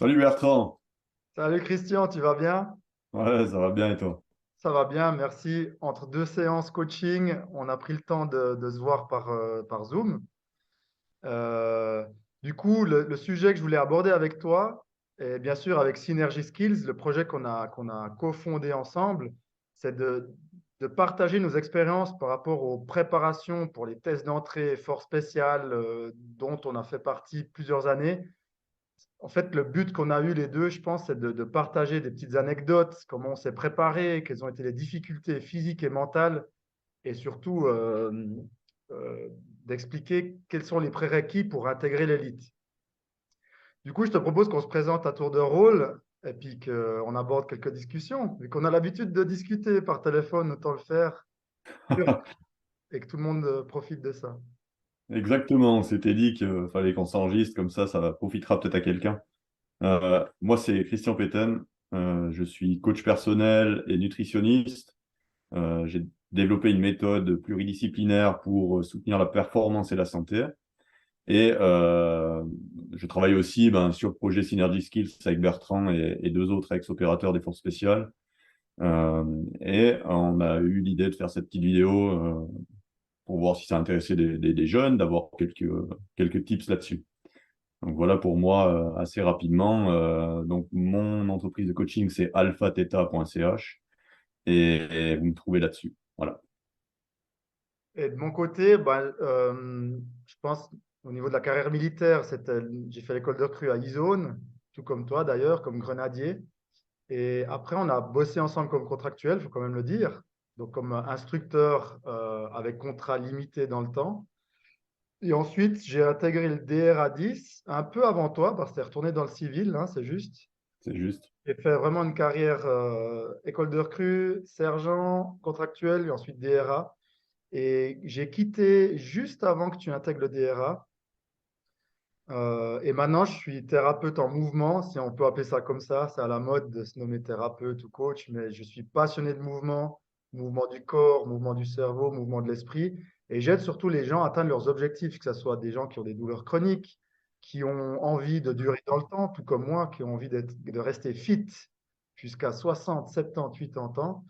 Salut Bertrand. Salut Christian, tu vas bien? Ouais, ça va bien et toi? Ça va bien, merci. Entre deux séances coaching, on a pris le temps de se voir par Zoom. Euh, du coup, le sujet que je voulais aborder avec toi, et bien sûr avec Synergy Skills, le projet qu'on a cofondé ensemble, c'est de partager nos expériences par rapport aux préparations pour les tests d'entrée force spéciale dont on a fait partie plusieurs années. En fait, le but qu'on a eu les deux, je pense, c'est de partager des petites anecdotes, comment on s'est préparé, quelles ont été les difficultés physiques et mentales, et surtout euh, d'expliquer quels sont les prérequis pour intégrer l'élite. Du coup, je te propose qu'on se présente à tour de rôle et puis qu'on aborde quelques discussions. Vu qu'on a l'habitude de discuter par téléphone, autant le faire et que tout le monde profite de ça. Exactement, on s'était dit qu'il fallait qu'on s'enregistre, comme ça profitera peut-être à quelqu'un. Moi, c'est Christian Péten. Je suis coach personnel et nutritionniste. J'ai développé une méthode pluridisciplinaire pour soutenir la performance et la santé. Et je travaille aussi sur le projet Synergy Skills avec Bertrand et deux autres ex-opérateurs des forces spéciales. Et on a eu l'idée de faire cette petite vidéo pour voir si ça intéressait des jeunes, d'avoir quelques tips là-dessus. Donc voilà pour moi assez rapidement. Donc mon entreprise de coaching, c'est alphatheta.ch et vous me trouvez là-dessus. Voilà. Et de mon côté, je pense au niveau de la carrière militaire, j'ai fait l'école de recrue à Izone, tout comme toi d'ailleurs, comme grenadier. Et après, on a bossé ensemble comme contractuel, il faut quand même le dire. Donc comme instructeur avec contrat limité dans le temps. Et ensuite, j'ai intégré le DRA 10 un peu avant toi, parce que c'est retourné dans le civil, hein, c'est juste. C'est juste. J'ai fait vraiment une carrière école de recrue, sergent, contractuel, et ensuite DRA. Et j'ai quitté juste avant que tu intègres le DRA. Et maintenant, je suis thérapeute en mouvement, si on peut appeler ça comme ça. C'est à la mode de se nommer thérapeute ou coach, mais je suis passionné de mouvement, mouvement du corps, mouvement du cerveau, mouvement de l'esprit. Et j'aide surtout les gens à atteindre leurs objectifs, que ce soit des gens qui ont des douleurs chroniques, qui ont envie de durer dans le temps, tout comme moi, qui ont envie de rester fit jusqu'à 60, 70, 80 ans.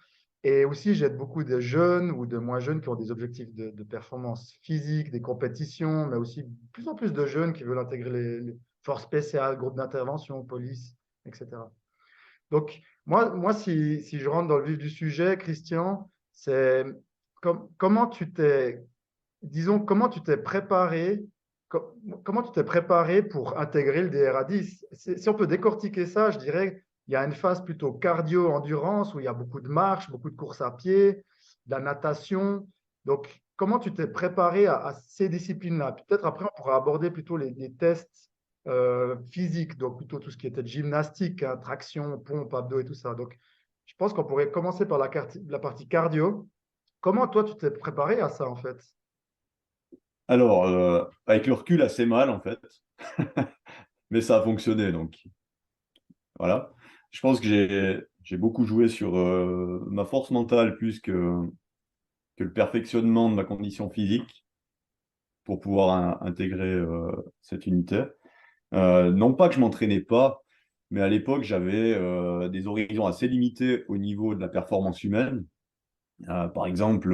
Et aussi, j'aide beaucoup de jeunes ou de moins jeunes qui ont des objectifs de performance physique, des compétitions, mais aussi de plus en plus de jeunes qui veulent intégrer les forces spéciales, groupes d'intervention, police, etc. Donc, moi si je rentre dans le vif du sujet, Christian, c'est comment tu t'es, disons, comment tu t'es préparé, comment tu t'es préparé pour intégrer le DRA10? Si on peut décortiquer ça, je dirais il y a une phase plutôt cardio-endurance où il y a beaucoup de marche, beaucoup de course à pied, de la natation. Donc, comment tu t'es préparé à ces disciplines-là? Peut-être après, on pourra aborder plutôt les tests physiques, donc plutôt tout ce qui était de gymnastique, hein, traction, pompe, abdos et tout ça. Donc, je pense qu'on pourrait commencer par la partie cardio. Comment toi, tu t'es préparé à ça, en fait? Alors, avec le recul, assez mal en fait, mais ça a fonctionné. Donc voilà. Je pense que j'ai beaucoup joué sur ma force mentale plus que le perfectionnement de ma condition physique pour pouvoir intégrer cette unité. Non pas que je m'entraînais pas, mais à l'époque, j'avais des horizons assez limités au niveau de la performance humaine. Par exemple,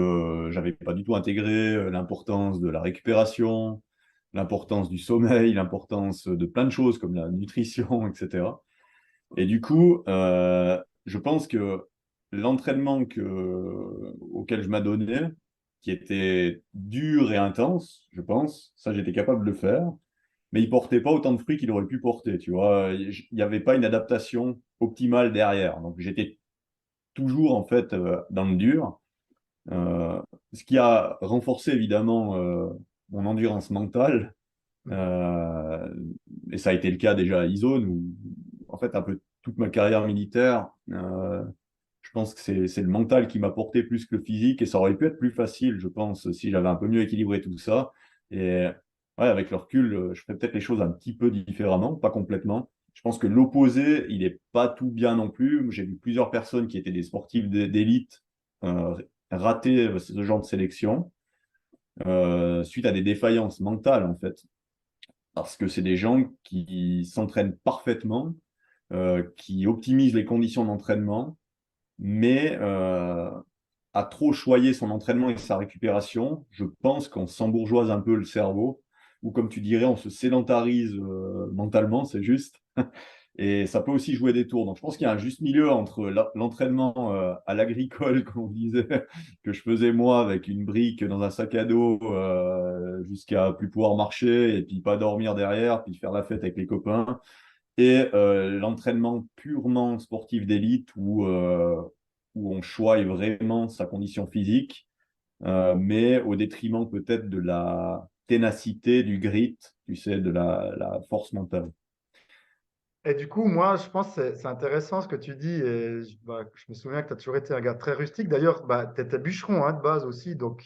j'avais pas du tout intégré l'importance de la récupération, l'importance du sommeil, l'importance de plein de choses comme la nutrition, etc. Et du coup, je pense que l'entraînement auquel je m'adonnais, qui était dur et intense, je pense, ça j'étais capable de le faire, mais il portait pas autant de fruits qu'il aurait pu porter, tu vois. Il n'y avait pas une adaptation optimale derrière. Donc j'étais toujours en fait dans le dur, euh, ce qui a renforcé évidemment mon endurance mentale. Euh, et ça a été le cas déjà à Izone, où en fait un peu toute ma carrière militaire, je pense que c'est le mental qui m'a porté plus que le physique, et ça aurait pu être plus facile, je pense, si j'avais un peu mieux équilibré tout ça. Et ouais, avec le recul, je ferais peut-être les choses un petit peu différemment, pas complètement. Je pense que l'opposé, il n'est pas tout bien non plus. J'ai vu plusieurs personnes qui étaient des sportifs d'élite euh, rater ce genre de sélection suite à des défaillances mentales, en fait. Parce que c'est des gens qui s'entraînent parfaitement. qui optimise les conditions d'entraînement, mais à trop choyer son entraînement et sa récupération, je pense qu'on s'embourgeoise un peu le cerveau, ou comme tu dirais, on se sédentarise mentalement, c'est juste. Et ça peut aussi jouer des tours. Donc, je pense qu'il y a un juste milieu entre l'entraînement à l'agricole, comme on disait, que je faisais moi avec une brique dans un sac à dos jusqu'à plus pouvoir marcher et puis pas dormir derrière, puis faire la fête avec les copains, et l'entraînement purement sportif d'élite où on choisit vraiment sa condition physique, mais au détriment peut-être de la ténacité, du grit, tu sais, de la force mentale. Et du coup, moi, je pense que c'est intéressant ce que tu dis. Et je me souviens que tu as toujours été un gars très rustique. D'ailleurs, tu étais bûcheron hein, de base aussi. Donc,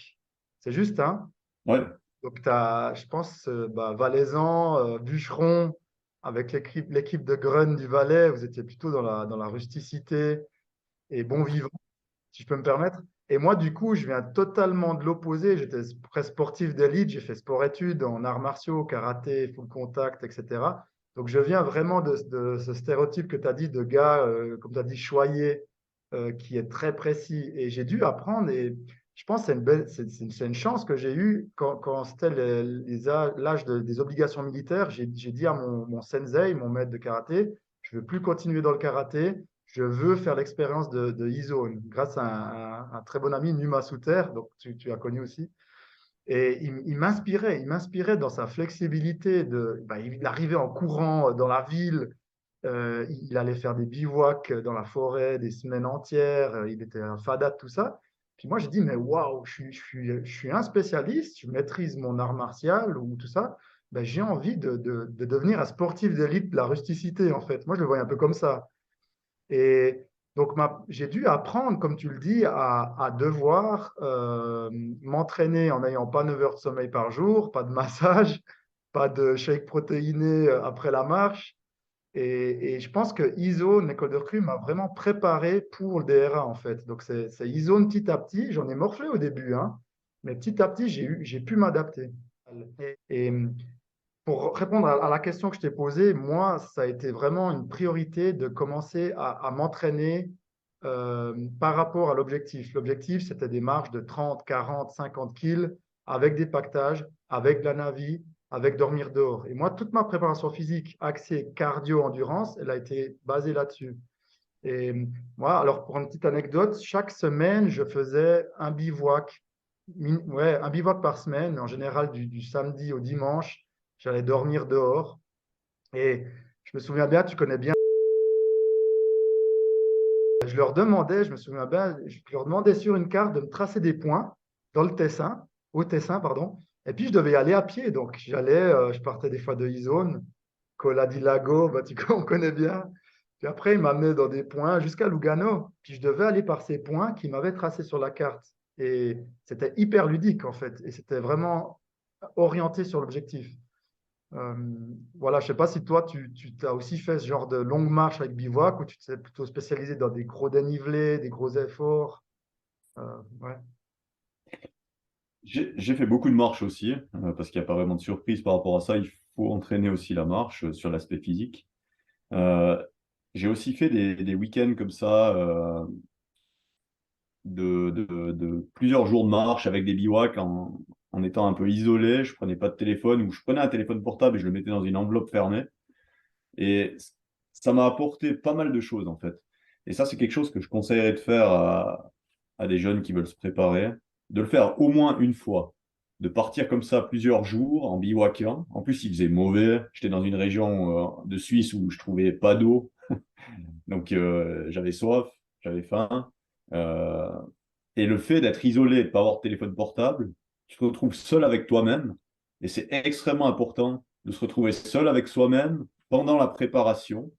c'est juste, hein. Ouais, Donc, tu as, je pense, Valaisan, bûcheron, avec l'équipe de Grun du Valais, vous étiez plutôt dans la rusticité et bon vivant, si je peux me permettre. Et moi, du coup, je viens totalement de l'opposé. J'étais très sportif d'élite. J'ai fait sport-études en arts martiaux, karaté, full contact, etc. Donc, je viens vraiment de ce stéréotype que tu as dit de gars, comme tu as dit, choyé, qui est très précis. Et j'ai dû apprendre, et je pense que c'est une chance que j'ai eue quand c'était l'âge des obligations militaires. J'ai dit à mon sensei, mon maître de karaté, je ne veux plus continuer dans le karaté, je veux faire l'expérience de E-Zone grâce à un très bon ami, Numa Souter, donc tu as connu aussi. Et il m'inspirait dans sa flexibilité. Il arrivait en courant dans la ville, il allait faire des bivouacs dans la forêt des semaines entières, il était un fada de tout ça. Puis moi, j'ai dit, mais waouh, je suis un spécialiste, je maîtrise mon art martial ou tout ça. Ben, j'ai envie de devenir un sportif d'élite de la rusticité, en fait. Moi, je le voyais un peu comme ça. Et donc, j'ai dû apprendre, comme tu le dis, à devoir m'entraîner en n'ayant pas 9 heures de sommeil par jour, pas de massage, pas de shake protéiné après la marche. Et je pense que ISO, l'école de recrue, m'a vraiment préparé pour le DRA, en fait. Donc, c'est ISO petit à petit. J'en ai morflé au début, hein, mais petit à petit, j'ai pu m'adapter. Et pour répondre à la question que je t'ai posée, moi, ça a été vraiment une priorité de commencer à m'entraîner par rapport à l'objectif. L'objectif, c'était des marches de 30, 40, 50 kills avec des pactages, avec de la navi, avec dormir dehors. Et moi, toute ma préparation physique axée cardio-endurance, elle a été basée là-dessus. Et moi, alors pour une petite anecdote, chaque semaine, je faisais un bivouac, ouais, un bivouac par semaine, en général du samedi au dimanche. J'allais dormir dehors. Et je me souviens bien, tu connais bien, je leur demandais, je me souviens bien, je leur demandais sur une carte de me tracer des points dans le Tessin, au Tessin, pardon. Et puis je devais y aller à pied. Donc j'allais, je partais des fois de Isone, Cola di Lago, bah, on connaît bien. Puis après, il m'amenait dans des points jusqu'à Lugano. Puis je devais aller par ces points qu'il m'avait tracés sur la carte. Et c'était hyper ludique en fait. Et c'était vraiment orienté sur l'objectif. Euh, voilà, je ne sais pas si toi, tu as aussi fait ce genre de longue marche avec bivouac ou tu t'es plutôt spécialisé dans des gros dénivelés, des gros efforts. Ouais. j'ai fait beaucoup de marches aussi, parce qu'il n'y a pas vraiment de surprise par rapport à ça. Il faut entraîner aussi la marche sur l'aspect physique. Euh, j'ai aussi fait des week-ends comme ça, de plusieurs jours de marche avec des bivouacs en étant un peu isolé. Je prenais pas de téléphone ou je prenais un téléphone portable et je le mettais dans une enveloppe fermée. Et ça m'a apporté pas mal de choses en fait. Et ça, c'est quelque chose que je conseillerais de faire à des jeunes qui veulent se préparer, de le faire au moins une fois, de partir comme ça plusieurs jours en bivouaquant. En plus, il faisait mauvais. J'étais dans une région de Suisse où je trouvais pas d'eau, donc j'avais soif, j'avais faim. Euh, et le fait d'être isolé et de ne pas avoir de téléphone portable, tu te retrouves seul avec toi-même. Et c'est extrêmement important de se retrouver seul avec soi-même pendant la préparation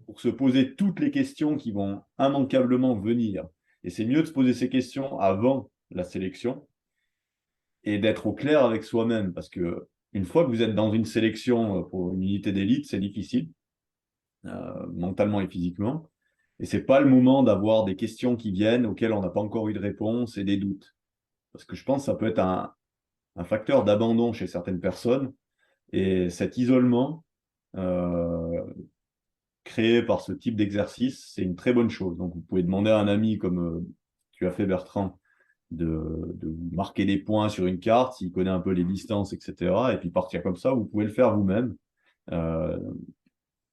pour se poser toutes les questions qui vont immanquablement venir. Et c'est mieux de se poser ces questions avant la sélection et d'être au clair avec soi-même. Parce que une fois que vous êtes dans une sélection pour une unité d'élite, c'est difficile, mentalement et physiquement. Et c'est pas le moment d'avoir des questions qui viennent auxquelles on n'a pas encore eu de réponse et des doutes. Parce que je pense que ça peut être un facteur d'abandon chez certaines personnes. Et cet isolement, euh, créés par ce type d'exercice, c'est une très bonne chose. Donc, vous pouvez demander à un ami, comme tu as fait Bertrand, de vous marquer des points sur une carte, s'il connaît un peu les distances, etc. Et puis partir comme ça, vous pouvez le faire vous-même. Euh,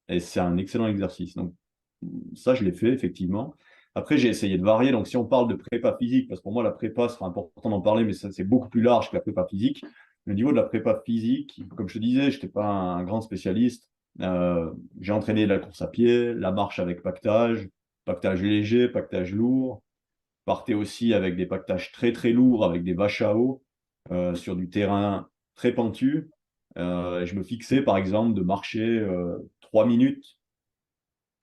et c'est un excellent exercice. Donc, ça, je l'ai fait, effectivement. Après, j'ai essayé de varier. Donc, si on parle de prépa physique, parce que pour moi, la prépa sera important d'en parler, mais ça, c'est beaucoup plus large que la prépa physique. Au niveau de la prépa physique, comme je te disais, je n'étais pas un grand spécialiste. J'ai entraîné la course à pied, la marche avec pactage, pactage léger, pactage lourd. Partais aussi avec des pactages très, très lourds, avec des vaches à eau, sur du terrain très pentu. Et je me fixais, par exemple, de marcher 3 minutes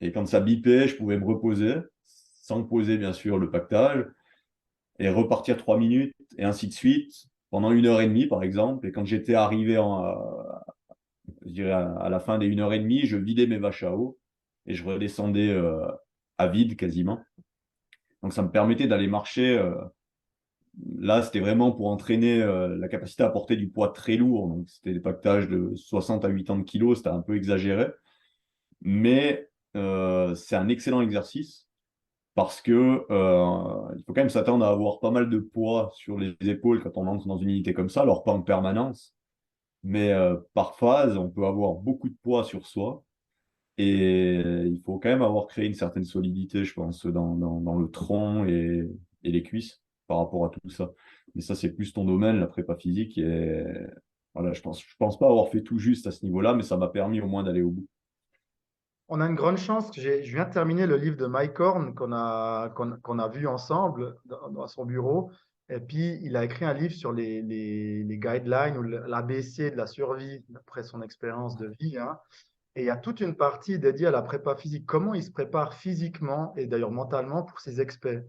et quand ça bipait, je pouvais me reposer, sans poser bien sûr le pactage, et repartir 3 minutes, et ainsi de suite, pendant 1 heure et demie par exemple. Et quand j'étais arrivé je dirais à la fin des 1 heure et demie, je vidais mes vaches à eau et je redescendais à vide quasiment. Donc ça me permettait d'aller marcher. Là, c'était vraiment pour entraîner la capacité à porter du poids très lourd. Donc c'était des pactages de 60 à 80 kilos, c'était un peu exagéré. Mais c'est un excellent exercice parce que il faut quand même s'attendre à avoir pas mal de poids sur les épaules quand on entre dans une unité comme ça, alors pas en permanence, mais par phase, on peut avoir beaucoup de poids sur soi et il faut quand même avoir créé une certaine solidité, je pense, dans le tronc et les cuisses par rapport à tout ça. Mais ça, c'est plus ton domaine, la prépa physique. Et voilà, je pense pas avoir fait tout juste à ce niveau-là, mais ça m'a permis au moins d'aller au bout. On a une grande chance. Je viens de terminer le livre de Mike Horn qu'on a vu ensemble dans son bureau. Et puis, il a écrit un livre sur les guidelines ou l'ABC de la survie, d'après son expérience de vie, hein. Et il y a toute une partie dédiée à la prépa physique, comment il se prépare physiquement et d'ailleurs mentalement pour ses experts.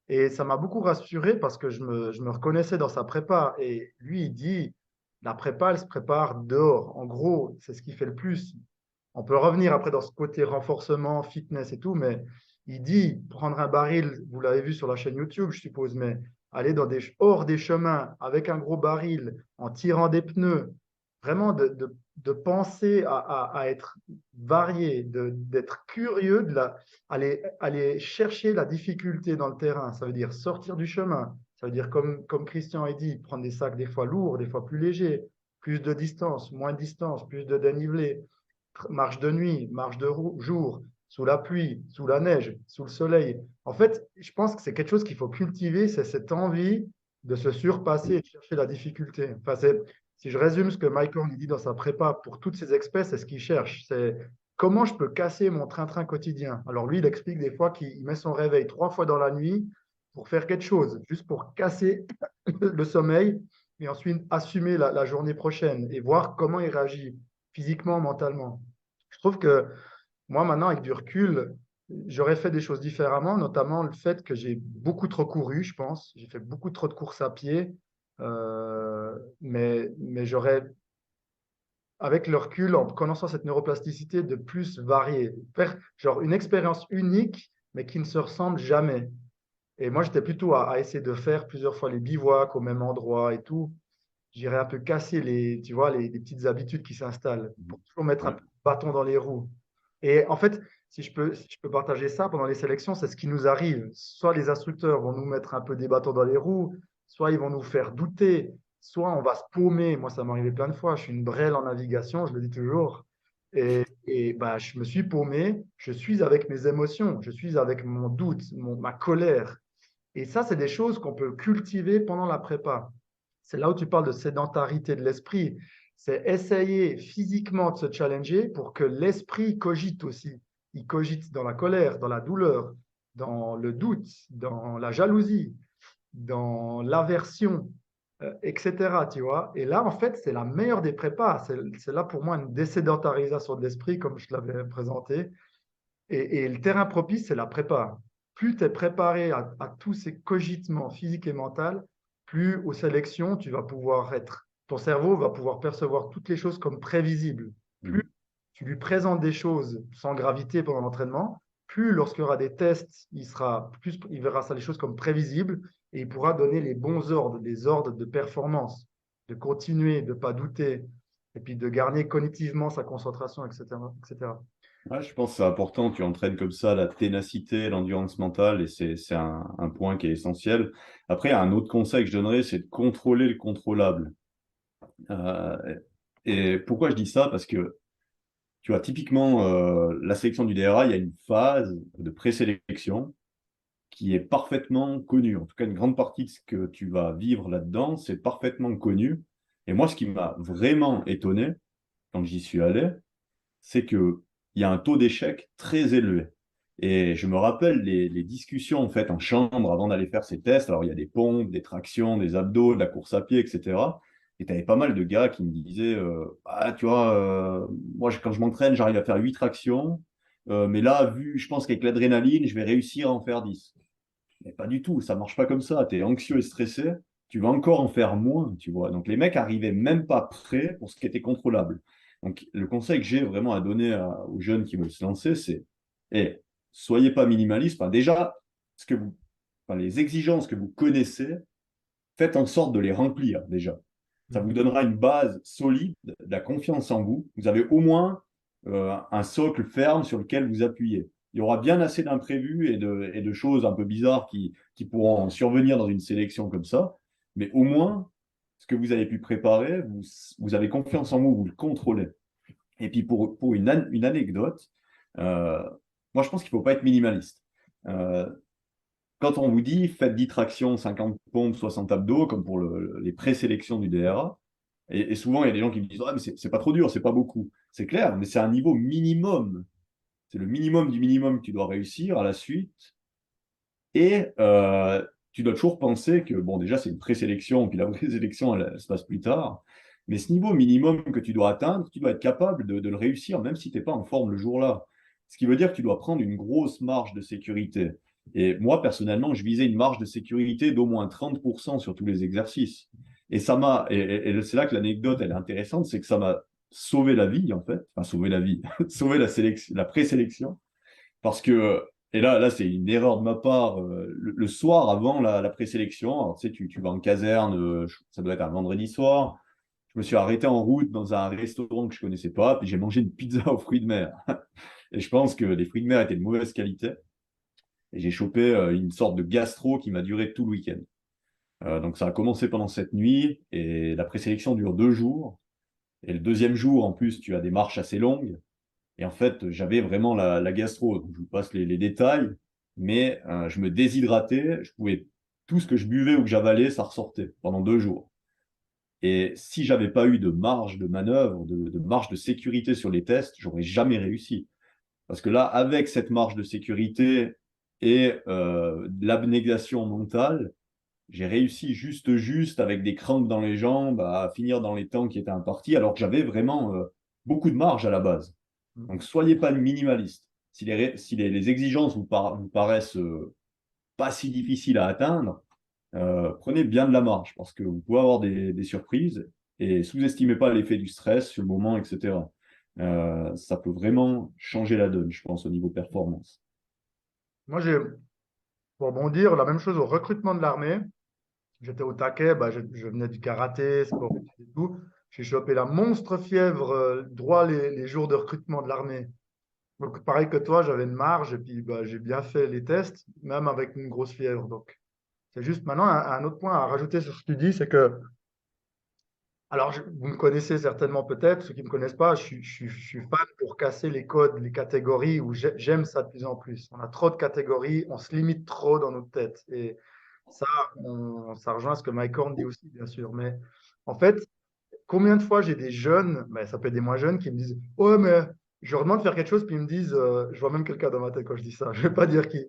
Et ça m'a beaucoup rassuré parce que je me reconnaissais dans sa prépa. Et lui, il dit, la prépa, elle se prépare dehors. En gros, c'est ce qui fait le plus. On peut revenir après dans ce côté renforcement, fitness et tout, mais il dit prendre un baril, vous l'avez vu sur la chaîne YouTube, je suppose, mais aller hors des chemins avec un gros baril, en tirant des pneus, vraiment de penser à être varié, d'être curieux, aller chercher la difficulté dans le terrain. Ça veut dire sortir du chemin. Ça veut dire, comme Christian a dit, prendre des sacs des fois lourds, des fois plus légers, plus de distance, moins de distance, plus de dénivelé, marche de nuit, marche de jour, sous la pluie, sous la neige, sous le soleil. En fait, je pense que c'est quelque chose qu'il faut cultiver, c'est cette envie de se surpasser et de chercher la difficulté. Enfin, si je résume ce que Mike Horn dit dans sa prépa pour toutes ces experts, c'est ce qu'il cherche. C'est comment je peux casser mon train-train quotidien. Alors lui, il explique des fois qu'il met son réveil 3 fois dans la nuit pour faire quelque chose, juste pour casser le sommeil et ensuite assumer la journée prochaine et voir comment il réagit physiquement, mentalement. Je trouve que moi, maintenant, avec du recul, j'aurais fait des choses différemment, notamment le fait que j'ai beaucoup trop couru, je pense. J'ai fait beaucoup trop de courses à pied, mais j'aurais, avec le recul, en connaissant cette neuroplasticité, de plus varier, faire genre une expérience unique, mais qui ne se ressemble jamais. Et moi, j'étais plutôt à essayer de faire plusieurs fois les bivouacs au même endroit et tout. J'irais un peu casser tu vois, les petites habitudes qui s'installent pour toujours mettre un Ouais, peu de bâton dans les roues. Et en fait, si je peux partager ça pendant les sélections, c'est ce qui nous arrive. Soit les instructeurs vont nous mettre un peu des bâtons dans les roues, soit ils vont nous faire douter, soit on va se paumer. Moi, ça m'est arrivé plein de fois. Je suis une brêle en navigation, je le dis toujours. Et bah, je me suis paumé, je suis avec mes émotions, je suis avec mon doute, ma colère. Et ça, c'est des choses qu'on peut cultiver pendant la prépa. C'est là où tu parles de sédentarité de l'esprit. C'est essayer physiquement de se challenger pour que l'esprit cogite aussi. Il cogite dans la colère, dans la douleur, dans le doute, dans la jalousie, dans l'aversion, etc. Tu vois. Et là, en fait, c'est la meilleure des prépas. C'est là pour moi une désédentarisation de l'esprit, comme je l'avais présenté. Et le terrain propice, c'est la prépa. Plus tu es préparé à tous ces cogitements physiques et mentaux, plus aux sélections, ton cerveau va pouvoir percevoir toutes les choses comme prévisibles. Plus mhm, tu lui présentes des choses sans gravité pendant l'entraînement, plus lorsqu'il y aura des tests, il verra ça les choses comme prévisibles et il pourra donner les bons ordres, les ordres de performance, de continuer, de ne pas douter, et puis de garder cognitivement sa concentration, etc., etc. Ouais, je pense que c'est important, tu entraînes comme ça la ténacité, l'endurance mentale, et c'est un point qui est essentiel. Après, un autre conseil que je donnerais, c'est de contrôler le contrôlable. Euh, et pourquoi je dis ça? Parce que, tu vois, typiquement, la sélection du DRA, il y a une phase de présélection qui est parfaitement connue. En tout cas, une grande partie de ce que tu vas vivre là-dedans, c'est parfaitement connu. Et moi, ce qui m'a vraiment étonné quand j'y suis allé, c'est qu'il y a un taux d'échec très élevé. Et je me rappelle les discussions en fait en chambre avant d'aller faire ces tests. Alors, il y a des pompes, des tractions, des abdos, de la course à pied, etc. Et tu avais pas mal de gars qui me disaient ah, tu vois, moi, quand je m'entraîne, j'arrive à faire 8 tractions. Mais là, vu, je pense qu'avec l'adrénaline, je vais réussir à en faire 10. Mais pas du tout, ça marche pas comme ça. Tu es anxieux et stressé, tu vas encore en faire moins, tu vois. Donc les mecs arrivaient même pas prêts pour ce qui était contrôlable. Donc le conseil que j'ai vraiment à donner aux jeunes qui veulent se lancer, c'est soyez pas minimaliste. Enfin, déjà, les exigences que vous connaissez, faites en sorte de les remplir déjà. Ça vous donnera une base solide, de la confiance en vous. Vous avez au moins un socle ferme sur lequel vous appuyez. Il y aura bien assez d'imprévus et de choses un peu bizarres qui pourront survenir dans une sélection comme ça. Mais au moins, ce que vous avez pu préparer, vous avez confiance en vous, vous le contrôlez. Et puis pour une anecdote, euh, moi je pense qu'il ne faut pas être minimaliste. Euh, Quand on vous dit faites 10 tractions, 50 pompes, 60 abdos, comme pour les présélections du DRA, et souvent il y a des gens qui me disent ah, mais c'est pas trop dur, c'est pas beaucoup. C'est clair, mais c'est un niveau minimum. C'est le minimum du minimum que tu dois réussir à la suite. Et tu dois toujours penser que, bon, déjà, c'est une présélection, puis la vraie sélection, elle se passe plus tard. Mais ce niveau minimum que tu dois atteindre, tu dois être capable de le réussir, même si tu n'es pas en forme le jour-là. Ce qui veut dire que tu dois prendre une grosse marge de sécurité. Et moi, personnellement, je visais une marge de sécurité d'au moins 30% sur tous les exercices. Et ça m'a, et c'est là que l'anecdote, elle est intéressante, c'est que ça m'a sauvé la vie, en fait. Enfin, sauvé la vie, sauvé la sélection, la présélection. Parce que, et là c'est une erreur de ma part, le soir avant la présélection, alors, tu sais, tu vas en caserne, ça doit être un vendredi soir, je me suis arrêté en route dans un restaurant que je connaissais pas, puis j'ai mangé une pizza aux fruits de mer. Et je pense que les fruits de mer étaient de mauvaise qualité, et j'ai chopé une sorte de gastro qui m'a duré tout le week-end. Donc ça a commencé pendant cette nuit, et la présélection dure 2 jours, et le deuxième jour, en plus, tu as des marches assez longues, et en fait, j'avais vraiment la gastro. Donc, je vous passe les détails, mais je me déshydratais. Je pouvais, tout ce que je buvais ou que j'avalais, ça ressortait pendant 2 jours. Et si j'avais pas eu de marge de manœuvre, de marge de sécurité sur les tests, j'aurais jamais réussi. Parce que là, avec cette marge de sécurité et l'abnégation mentale, j'ai réussi juste avec des crampes dans les jambes à finir dans les temps qui étaient impartis, alors que j'avais vraiment beaucoup de marge à la base. Donc, soyez pas minimaliste. Si les exigences vous paraissent pas si difficiles à atteindre, prenez bien de la marge parce que vous pouvez avoir des surprises et sous-estimez pas l'effet du stress sur le moment, etc. Ça peut vraiment changer la donne, je pense, au niveau performance. Moi, pour rebondir, la même chose au recrutement de l'armée. J'étais au taquet, bah, je venais du karaté, sport études et tout. J'ai chopé la monstre fièvre droit les jours de recrutement de l'armée. Donc, pareil que toi, j'avais une marge et puis bah, j'ai bien fait les tests, même avec une grosse fièvre. Donc, c'est juste maintenant un autre point à rajouter sur ce que tu dis, c'est que, alors vous me connaissez certainement peut-être, ceux qui ne me connaissent pas, je suis fan pour casser les codes, les catégories, où j'aime ça de plus en plus. On a trop de catégories, on se limite trop dans notre tête. Et ça, ça rejoint ce que Mike Horn dit aussi, bien sûr. Mais en fait, combien de fois j'ai des jeunes, mais ça peut être des moins jeunes, qui me disent ouais, mais je leur demande de faire quelque chose, puis ils me disent je vois même quelqu'un dans ma tête quand je dis ça, je vais pas dire qui.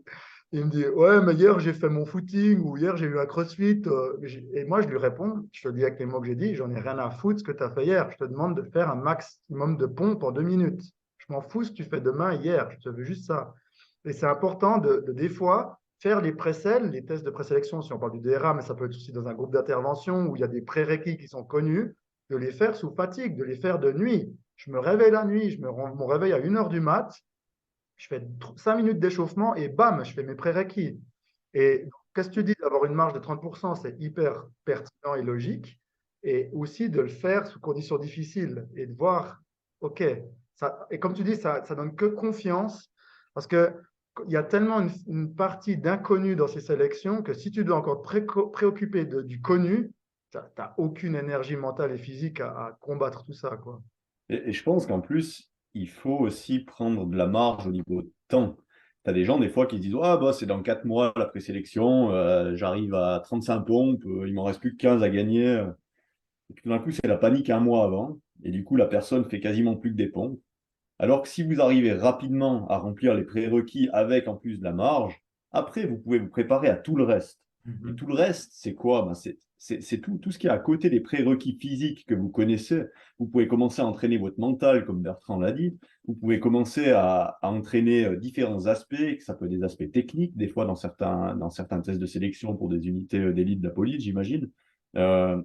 Il me dit ouais, mais hier j'ai fait mon footing ou hier j'ai eu un crossfit. Et moi je lui réponds, je te dis avec les mots que j'ai dit, j'en ai rien à foutre ce que tu as fait hier. Je te demande de faire un maximum de pompes en 2 minutes. Je m'en fous ce que tu fais demain, hier, je te veux juste ça. Et c'est important des fois faire les pré-sels, les tests de présélection, si on parle du DRA, mais ça peut être aussi dans un groupe d'intervention où il y a des prérequis qui sont connus, de les faire sous fatigue, de les faire de nuit. Je me réveille la nuit, je me rends mon réveil à 1 heure du mat, je fais 5 minutes d'échauffement et bam, je fais mes prérequis. Et qu'est-ce que tu dis d'avoir une marge de 30%? C'est hyper pertinent et logique. Et aussi de le faire sous conditions difficiles et de voir, OK, Et comme tu dis, ça donne que confiance parce que il y a tellement une partie d'inconnu dans ces sélections que si tu dois encore te préoccuper du connu, tu n'as aucune énergie mentale et physique à combattre tout ça, quoi. Et je pense qu'en plus, il faut aussi prendre de la marge au niveau de temps. Tu as des gens, des fois, qui se disent, ah, bah, c'est dans 4 mois la présélection, j'arrive à 35 pompes, il m'en reste plus que 15 à gagner. Et puis tout d'un coup, c'est la panique un mois avant. Et du coup, la personne fait quasiment plus que des pompes. Alors que si vous arrivez rapidement à remplir les prérequis avec en plus de la marge, après, vous pouvez vous préparer à tout le reste. Et Mhm. tout le reste, c'est quoi? Ben, c'est tout ce qui est à côté des prérequis physiques que vous connaissez. Vous pouvez commencer à entraîner votre mental, comme Bertrand l'a dit. Vous pouvez commencer à entraîner différents aspects, que ça peut être des aspects techniques, des fois dans certains tests de sélection pour des unités d'élite de la police, j'imagine. Euh,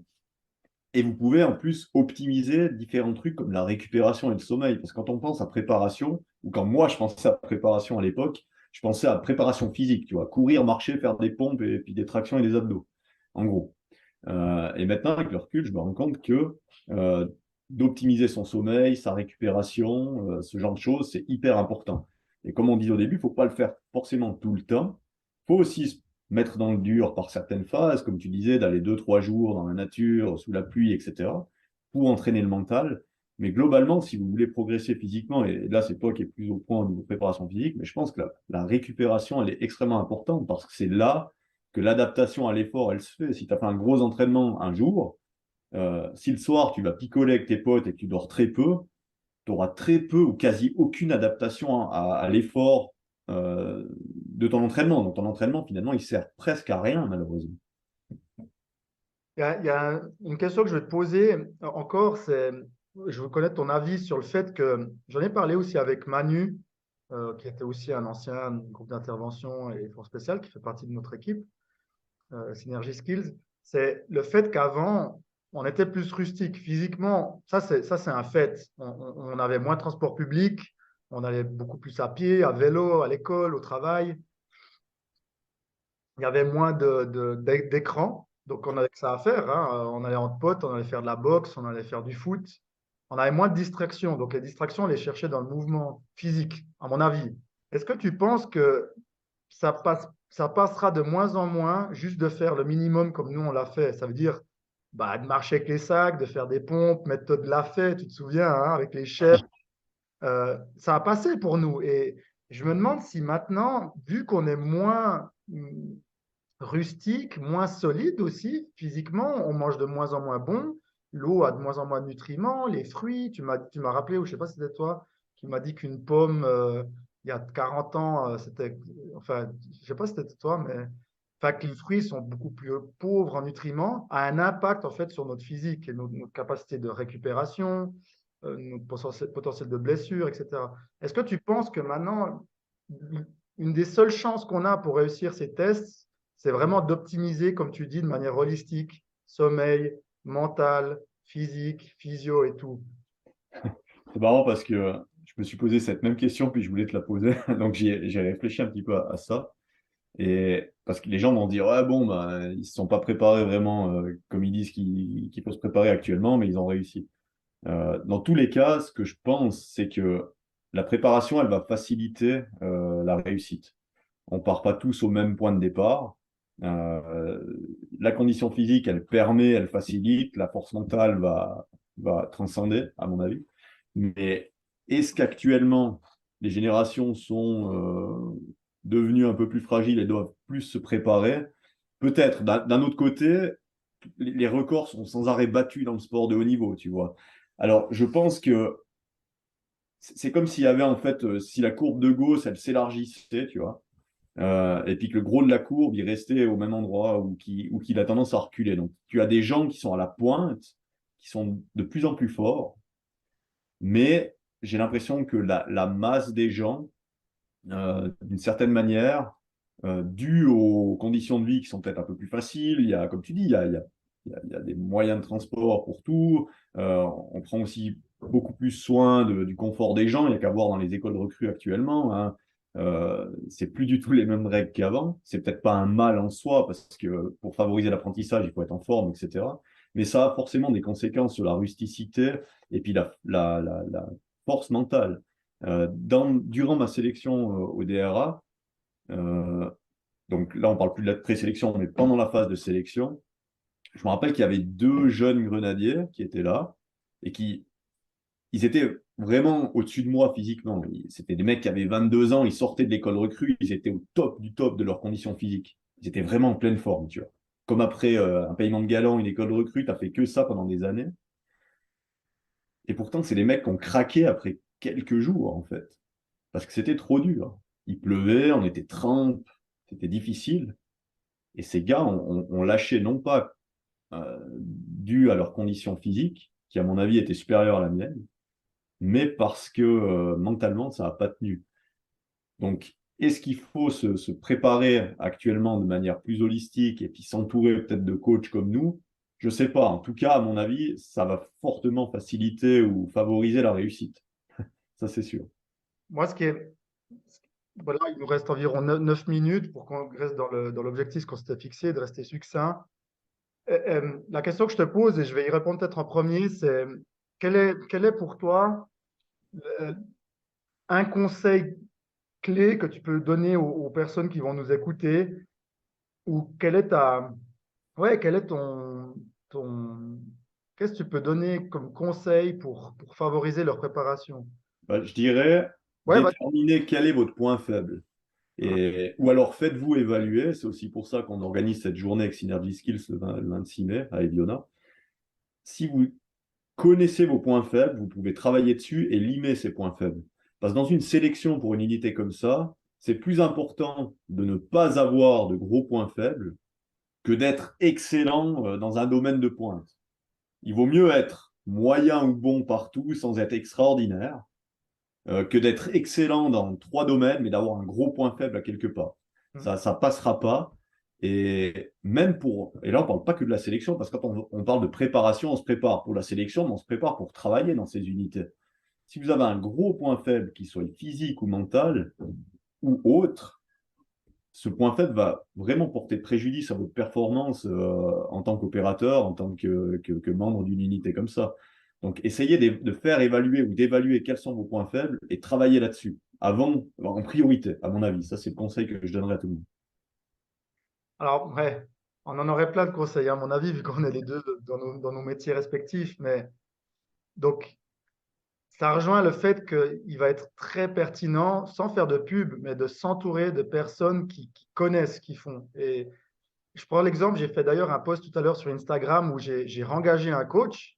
et vous pouvez en plus optimiser différents trucs comme la récupération et le sommeil. Parce que quand on pense à préparation, ou quand moi je pensais à préparation à l'époque, je pensais à préparation physique, tu vois, courir, marcher, faire des pompes et puis des tractions et des abdos, en gros. Et maintenant, avec le recul, je me rends compte que euh, d'optimiser son sommeil, sa récupération, ce genre de choses, c'est hyper important. Et comme on dit au début, il ne faut pas le faire forcément tout le temps. Il faut aussi se mettre dans le dur par certaines phases, comme tu disais, d'aller 2, 3 jours dans la nature, sous la pluie, etc., pour entraîner le mental. Mais globalement, si vous voulez progresser physiquement, et là, c'est toi qui es plus au point au niveau préparation physique, mais je pense que la récupération, elle est extrêmement importante parce que c'est là que l'adaptation à l'effort, elle se fait. Si tu as fait un gros entraînement un jour, si le soir, tu vas picoler avec tes potes et que tu dors très peu, tu auras très peu ou quasi aucune adaptation à l'effort de ton entraînement. Donc ton entraînement, finalement, il sert presque à rien, malheureusement. Il y a une question que je vais te poser encore, c'est, je veux connaître ton avis sur le fait que j'en ai parlé aussi avec Manu, qui était aussi un ancien groupe d'intervention et force spéciale, qui fait partie de notre équipe, Synergy Skills. C'est le fait qu'avant, on était plus rustique physiquement. Ça, c'est un fait. On avait moins de transport public, on allait beaucoup plus à pied, à vélo, à l'école, au travail. Il y avait moins d'écran, donc on avait que ça à faire, hein. On allait entre potes, on allait faire de la boxe, on allait faire du foot. On avait moins de distractions. Donc les distractions, on les cherchait dans le mouvement physique, à mon avis. Est-ce que tu penses que ça passera de moins en moins juste de faire le minimum comme nous on l'a fait? Ça veut dire bah, de marcher avec les sacs, de faire des pompes, méthode Lafay, tu te souviens, hein, avec les chefs. Ça a passé pour nous. Et je me demande si maintenant, vu qu'on est moins rustique, moins solide aussi physiquement, on mange de moins en moins bon, l'eau a de moins en moins de nutriments, les fruits, tu m'as rappelé, ou je sais pas si c'était toi, qui m'a dit qu'une pomme, il y a 40 ans, c'était, enfin, je sais pas si c'était toi, mais enfin, que les fruits sont beaucoup plus pauvres en nutriments, a un impact en fait sur notre physique et notre capacité de récupération, notre potentiel de blessure, etc. Est-ce que tu penses que maintenant, une des seules chances qu'on a pour réussir ces tests, c'est vraiment d'optimiser, comme tu dis, de manière holistique, sommeil, mental, physique, physio et tout. C'est marrant parce que je me suis posé cette même question, puis je voulais te la poser. Donc j'ai réfléchi un petit peu à ça. Et parce que les gens vont dire, ouais, bon, bah, ils ne se sont pas préparés vraiment comme ils disent qu'il faut se préparer actuellement, mais ils ont réussi. Dans tous les cas, ce que je pense, c'est que la préparation, elle va faciliter la réussite. On part pas tous au même point de départ. Euh, la condition physique, elle permet, elle facilite. La force mentale va transcender, à mon avis. Mais est-ce qu'actuellement, les générations sont devenues un peu plus fragiles et doivent plus se préparer? Peut-être. D'un autre côté, les records sont sans arrêt battus dans le sport de haut niveau, tu vois. Alors, je pense que c'est comme s'il y avait en fait, si la courbe de Gauss, elle s'élargissait, tu vois, et puis que le gros de la courbe, il restait au même endroit ou qu'il a tendance à reculer. Donc, tu as des gens qui sont à la pointe, qui sont de plus en plus forts, mais j'ai l'impression que la masse des gens, d'une certaine manière, due aux conditions de vie qui sont peut-être un peu plus faciles, il y a, comme tu dis, il y a des moyens de transport pour tout. On prend aussi beaucoup plus soin du confort des gens. Il n'y a qu'à voir dans les écoles de recrues actuellement, hein. C'est plus du tout les mêmes règles qu'avant. C'est peut-être pas un mal en soi, parce que pour favoriser l'apprentissage, il faut être en forme, etc. Mais ça a forcément des conséquences sur la rusticité et puis la force mentale. Durant ma sélection au DRA, euh, donc là, on parle plus de la présélection, mais pendant la phase de sélection, je me rappelle qu'il y avait deux jeunes grenadiers qui étaient là et ils étaient vraiment au-dessus de moi physiquement. C'était des mecs qui avaient 22 ans, ils sortaient de l'école recrue, ils étaient au top du top de leurs conditions physiques. Ils étaient vraiment en pleine forme, tu vois. Comme après un paiement de galant, une école recrue, tu as fait que ça pendant des années. Et pourtant, c'est des mecs qui ont craqué après quelques jours, en fait. Parce que c'était trop dur. Il pleuvait, on était trempes, c'était difficile. Et ces gars ont lâché, non pas dû à leurs conditions physiques, qui à mon avis étaient supérieures à la mienne, mais parce que mentalement, ça n'a pas tenu. Donc, est-ce qu'il faut se préparer actuellement de manière plus holistique et puis s'entourer peut-être de coachs comme nous? Je ne sais pas. En tout cas, à mon avis, ça va fortement faciliter ou favoriser la réussite. Ça, c'est sûr. Moi, voilà, il nous reste environ 9 minutes pour qu'on reste dans l'objectif qu'on s'était fixé, de rester succinct. La question que je te pose, et je vais y répondre peut-être en premier, c'est quel est pour toi euh, un conseil clé que tu peux donner aux personnes qui vont nous écouter, ou quel est ton, qu'est-ce que tu peux donner comme conseil pour favoriser leur préparation? Bah, je dirais, Ouais, bah, déterminer quel est votre point faible. Ou alors faites-vous évaluer. C'est aussi pour ça qu'on organise cette journée avec Synergy Skills le 26 mai à Eviona. Si vous connaissez vos points faibles, vous pouvez travailler dessus et limer ces points faibles. Parce que dans une sélection pour une unité comme ça, c'est plus important de ne pas avoir de gros points faibles que d'être excellent dans un domaine de pointe. Il vaut mieux être moyen ou bon partout sans être extraordinaire que d'être excellent dans trois domaines mais d'avoir un gros point faible à quelque part. Ça passera pas. Et même pour, et là on parle pas que de la sélection, parce que quand on parle de préparation, on se prépare pour la sélection, mais on se prépare pour travailler dans ces unités. Si vous avez un gros point faible, qu'il soit physique ou mental ou autre, ce point faible va vraiment porter préjudice à votre performance en tant qu'opérateur, en tant que membre d'une unité comme ça. Donc, essayez de faire évaluer ou d'évaluer quels sont vos points faibles et travailler là-dessus, avant, en priorité, à mon avis. Ça, c'est le conseil que je donnerais à tout le monde. alors, ouais, on en aurait plein de conseils, à mon avis, vu qu'on est les deux dans nos métiers respectifs. Mais donc, ça rejoint le fait qu'il va être très pertinent, sans faire de pub, mais de s'entourer de personnes qui connaissent ce qu'ils font. Et je prends l'exemple, j'ai fait d'ailleurs un post tout à l'heure sur Instagram où j'ai engagé un coach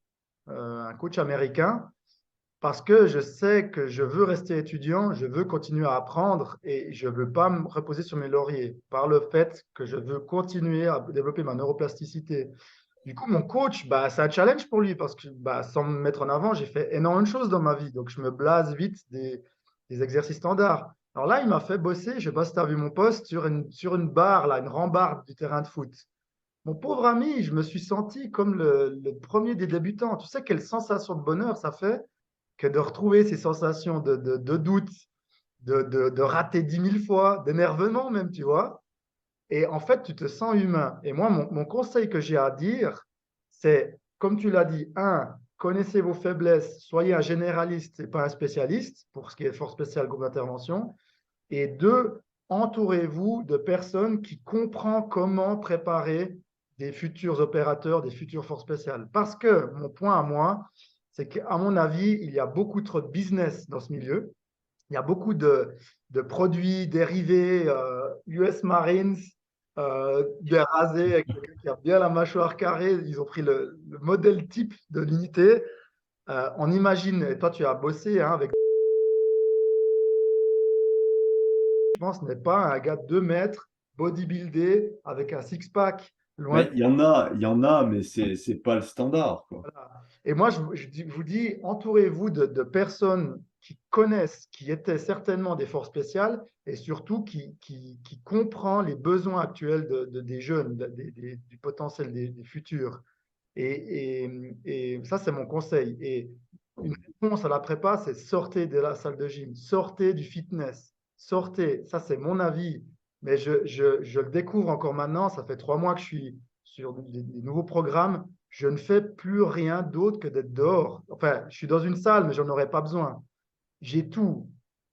américain, parce que je sais que je veux rester étudiant, je veux continuer à apprendre et je ne veux pas me reposer sur mes lauriers par le fait que je veux continuer à développer ma neuroplasticité. Du coup, mon coach, bah, c'est un challenge pour lui parce que bah, sans me mettre en avant, j'ai fait énormément de choses dans ma vie. Donc, je me blase vite des exercices standards. Alors là, il m'a fait bosser, je ne sais pas si tu as vu mon post, sur une barre, là, une rambarde du terrain de foot. Mon pauvre ami, je me suis senti comme le premier des débutants. Tu sais quelle sensation de bonheur ça fait que de retrouver ces sensations de doute, de rater 10 000 fois, d'énervement même, tu vois. Et en fait, tu te sens humain. Et moi, mon conseil que j'ai à dire, c'est, comme tu l'as dit, un, connaissez vos faiblesses, soyez un généraliste et pas un spécialiste pour ce qui est force spéciale groupe d'intervention. Et deux, entourez-vous de personnes qui comprennent comment préparer des futurs opérateurs, des futures forces spéciales. Parce que mon point à moi, c'est qu'à mon avis, il y a beaucoup trop de business dans ce milieu. Il y a beaucoup de produits dérivés US Marines, bien rasés, avec quelqu'un qui a bien la mâchoire carrée. Ils ont pris le modèle type de l'unité. On imagine, et toi tu as bossé hein, avec, je pense, n'est pas un gars de 2 mètres, bodybuildé, avec un six-pack, loin Mais de. il y en a, mais c'est pas le standard, quoi. Et moi, je vous dis, entourez-vous de personnes qui connaissent, qui étaient certainement des forces spéciales et surtout qui comprend les besoins actuels des jeunes, du potentiel des futurs. Et ça, c'est mon conseil. Et une réponse à la prépa, c'est sortez de la salle de gym, sortez du fitness, sortez. Ça, c'est mon avis. Mais je le découvre encore maintenant. Ça fait 3 mois que je suis sur des nouveaux programmes. Je ne fais plus rien d'autre que d'être dehors. Enfin, je suis dans une salle, mais j'en aurais pas besoin. j'ai tout.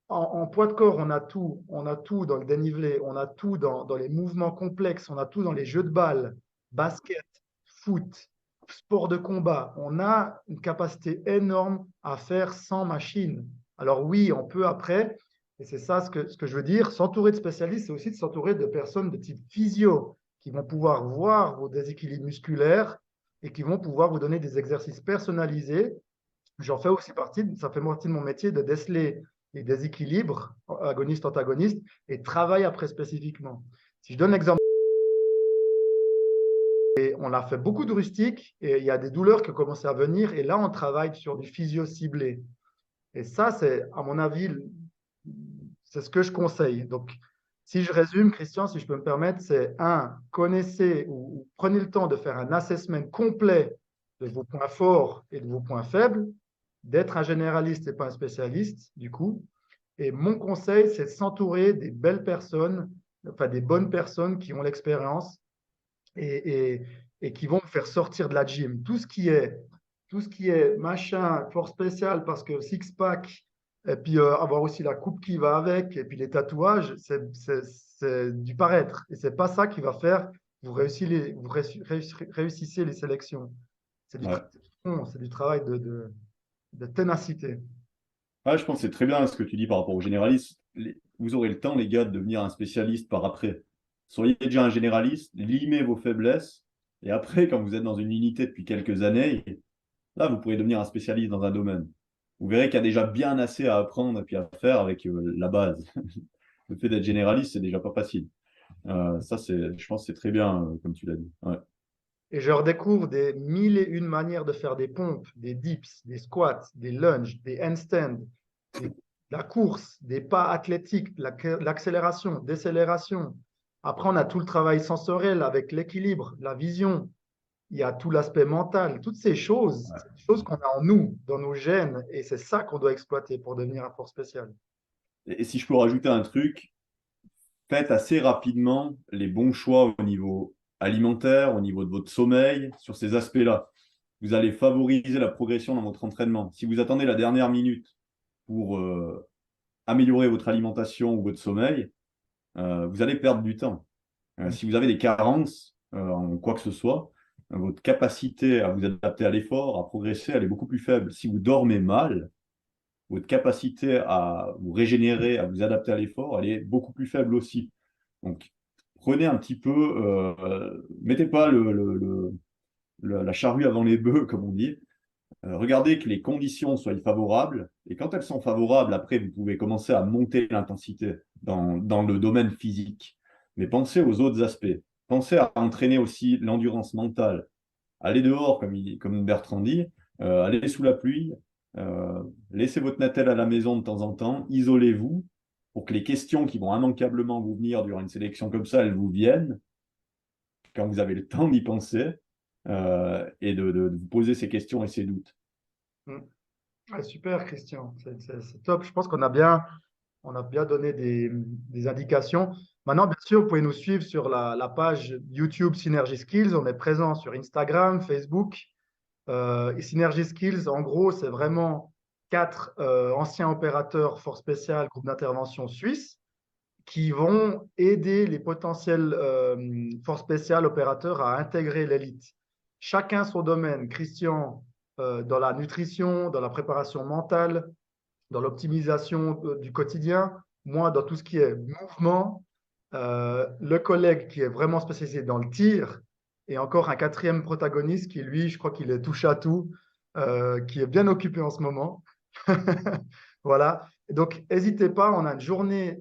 En poids de corps, on a tout. On a tout dans le dénivelé, on a tout dans les mouvements complexes, on a tout dans les jeux de balle, basket, foot, sport de combat. On a une capacité énorme à faire sans machine. Alors oui, on peut après, et c'est ça ce que je veux dire, s'entourer de spécialistes, c'est aussi de s'entourer de personnes de type physio qui vont pouvoir voir vos déséquilibres musculaires et qui vont pouvoir vous donner des exercices personnalisés. J'en fais aussi partie, ça fait partie de mon métier de déceler les déséquilibres agonistes-antagonistes et travailler après spécifiquement. Si je donne l'exemple, on a fait beaucoup de rustiques et il y a des douleurs qui ont commencé à venir et là on travaille sur du physio ciblé. Et ça, c'est à mon avis, c'est ce que je conseille. Donc, si je résume, Christian, si je peux me permettre, c'est un, connaissez ou prenez le temps de faire un assessment complet de vos points forts et de vos points faibles, d'être un généraliste et pas un spécialiste, du coup. Et mon conseil, c'est de s'entourer des belles personnes, enfin des bonnes personnes qui ont l'expérience et, et, et qui vont me faire sortir de la gym. Tout ce qui est machin, force spéciale, parce que six-pack, et puis avoir aussi la coupe qui va avec, et puis les tatouages, c'est du paraître. Et c'est pas ça qui va faire vous réussissez les sélections. C'est du, Ouais. c'est du travail de ténacité. Ouais, je pense que c'est très bien ce que tu dis par rapport aux généralistes. Vous aurez le temps, les gars, de devenir un spécialiste par après. Soyez déjà un généraliste, limez vos faiblesses, et après, quand vous êtes dans une unité depuis quelques années, là, vous pourrez devenir un spécialiste dans un domaine. Vous verrez qu'il y a déjà bien assez à apprendre et puis à faire avec la base. Le fait d'être généraliste, c'est déjà pas facile. Ça, je pense que c'est très bien, comme tu l'as dit. Ouais. Et je redécouvre des mille et une manières de faire des pompes, des dips, des squats, des lunges, des handstands, de la course, des pas athlétiques, l'accélération, décélération. Après, on a tout le travail sensoriel avec l'équilibre, la vision. Il y a tout l'aspect mental. Toutes ces choses, c'est des choses qu'on a en nous, dans nos gènes, et c'est ça qu'on doit exploiter pour devenir un force spécial. Et si je peux rajouter un truc, faites assez rapidement les bons choix au niveau alimentaire, au niveau de votre sommeil, sur ces aspects-là. Vous allez favoriser la progression dans votre entraînement. Si vous attendez la dernière minute pour améliorer votre alimentation ou votre sommeil, vous allez perdre du temps. Si vous avez des carences en quoi que ce soit, votre capacité à vous adapter à l'effort, à progresser, elle est beaucoup plus faible. Si vous dormez mal, votre capacité à vous régénérer, à vous adapter à l'effort, elle est beaucoup plus faible aussi. Donc, prenez un petit peu, mettez pas la charrue avant les bœufs, comme on dit. Regardez que les conditions soient favorables. Et quand elles sont favorables, après, vous pouvez commencer à monter l'intensité dans le domaine physique. Mais pensez aux autres aspects. Pensez à entraîner aussi l'endurance mentale. Allez dehors, comme Bertrand dit, allez sous la pluie, laissez votre natel à la maison de temps en temps, isolez-vous pour que les questions qui vont immanquablement vous venir durant une sélection comme ça, elles vous viennent quand vous avez le temps d'y penser et de vous poser ces questions et ces doutes. Mm. Ah, super, Christian. C'est top. Je pense qu'on a bien donné des indications. Maintenant, bien sûr, vous pouvez nous suivre sur la page YouTube Synergy Skills. On est présent sur Instagram, Facebook. Et Synergy Skills, en gros, c'est vraiment quatre anciens opérateurs force spéciale, groupe d'intervention suisse, qui vont aider les potentiels forces spéciales opérateurs à intégrer l'élite. Chacun son domaine. Christian, dans la nutrition, dans la préparation mentale, dans l'optimisation du quotidien, moi dans tout ce qui est mouvement, le collègue qui est vraiment spécialisé dans le tir, et encore un quatrième protagoniste qui, lui, je crois qu'il est touche à tout, qui est bien occupé en ce moment. Voilà. Donc, n'hésitez pas, on a une journée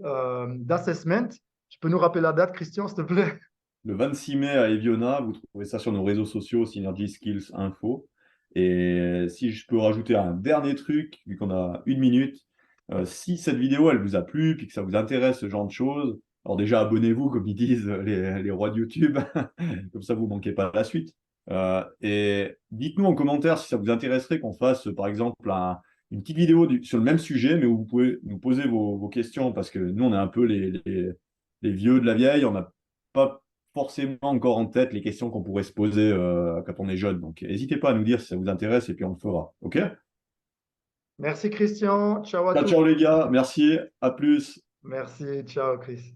d'assessment. Tu peux nous rappeler la date, Christian, s'il te plaît? Le 26 mai à Eviona, vous trouvez ça sur nos réseaux sociaux, Synergy Skills Info. Et si je peux rajouter un dernier truc, vu qu'on a une minute, si cette vidéo elle vous a plu, puis que ça vous intéresse ce genre de choses, alors déjà abonnez-vous, comme ils disent les rois de YouTube, comme ça vous ne manquez pas la suite. Et dites-nous en commentaire si ça vous intéresserait qu'on fasse par exemple une petite vidéo sur le même sujet, mais où vous pouvez nous poser vos questions, parce que nous on est un peu les vieux de la vieille, on n'a pas forcément encore en tête les questions qu'on pourrait se poser quand on est jeune. Donc, n'hésitez pas à nous dire si ça vous intéresse et puis on le fera. OK? Merci Christian, ciao à Ciao, tous. ciao les gars. Merci. À plus. Merci, ciao Chris.